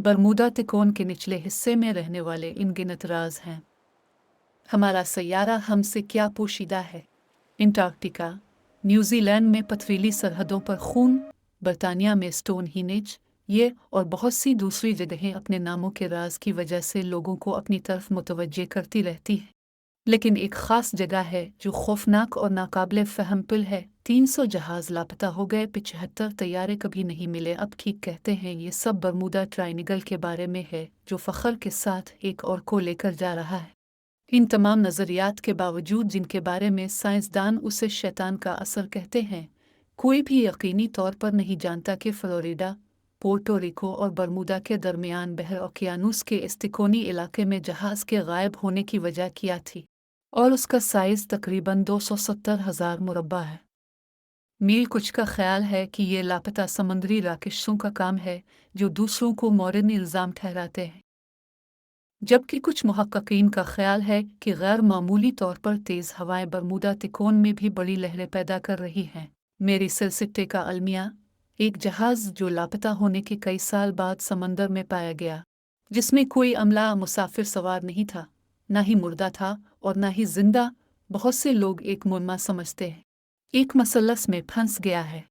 Bermuda तिकोन के निचले हिस्से में रहने वाले अनगिनत राज हैं। हमारा सैयारा हमसे क्या पोशीदा है। अंटार्कटिका, न्यूजीलैंड में पथरीली सरहदों पर खून, बर्तानिया में स्टोनहींज, ये और बहुत सी दूसरी जगहें अपने नामों के राज की वजह से लोगों को अपनी तरफ मुतवज्जे करती रहती हैं। लेकिन एक ख़ास जगह है जो खौफनाक और नाकाबिले फ़हम पुल है। 300 जहाज़ लापता हो गए, 75 तैयारे कभी नहीं मिले। अब ठीक कहते हैं ये सब बरमूदा ट्रायंगल के बारे में है, जो फ़ख्र के साथ एक और को लेकर जा रहा है। इन तमाम नज़रियात के बावजूद, जिनके बारे में साइंसदान उसे शैतान का असर कहते हैं, कोई भी यकीनी तौर पर नहीं जानता कि फ़्लोरिडा, पोर्टो रिको और बरमूदा के दरमियान बहर ओकियानूस के इस तिकोनी इलाके में जहाज़ के गायब होने की वजह क्या थी, और उसका साइज़ तकरीबन 270,000 मुरब्बा है मील। कुछ का ख्याल है कि ये लापता समुद्री राकेशों का काम है जो दूसरों को मौरन इल्ज़ाम ठहराते हैं, जबकि कुछ मुहक्किकीन का ख्याल है कि गैर मामूली तौर पर तेज़ हवाएं बरमूदा तिकोन में भी बड़ी लहरें पैदा कर रही हैं। मेरी सिलसिटे का अलमिया, एक जहाज़ जो लापता होने के कई साल बाद समंदर में पाया गया, जिसमें कोई अमला मुसाफिर सवार नहीं था, ना ही मुर्दा था और ना ही जिंदा। बहुत से लोग एक मुम्मा समझते हैं, एक मसलस में फंस गया है।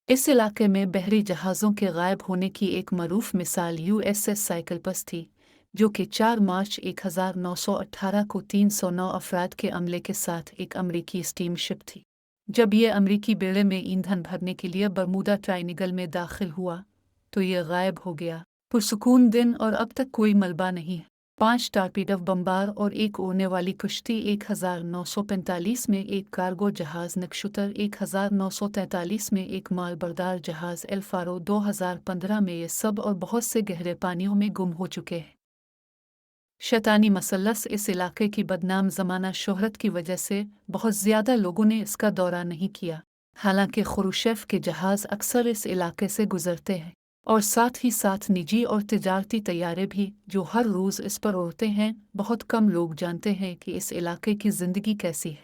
इस इलाके में बहरी जहाज़ों के गायब होने की एक मरूफ मिसाल USS साइक्लोपस थी, जो कि 4 मार्च 1918 को 309 अफराद के अमले के साथ एक अमरीकी स्टीमशिप थी। जब ये अमरीकी बेड़े में ईंधन भरने के लिए बरमूदा ट्रायंगल में दाखिल हुआ तो ये गायब हो गया। पुरसुकून दिन और अब तक कोई मलबा नहीं है। 5 टारपीडो बम्बार और एक उड़ने वाली कश्ती 1945 में, एक कार्गो जहाज़ नक्शुतर 1943 में, एक मालबरदार जहाज़ एल फारो 2015 में, ये सब और बहुत से गहरे पानियों में गुम हो चुके हैं। शैतानी मसलस इस इलाके की बदनाम ज़माना शोहरत की वजह से बहुत ज़्यादा लोगों ने इसका दौरा नहीं किया। हालांकि खुरुशेफ के जहाज़ अक्सर इस इलाके से गुजरते हैं, और साथ ही साथ निजी और तिजारती तैयारे भी जो हर रोज़ इस पर उड़ते हैं। बहुत कम लोग जानते हैं कि इस इलाके की ज़िंदगी कैसी है।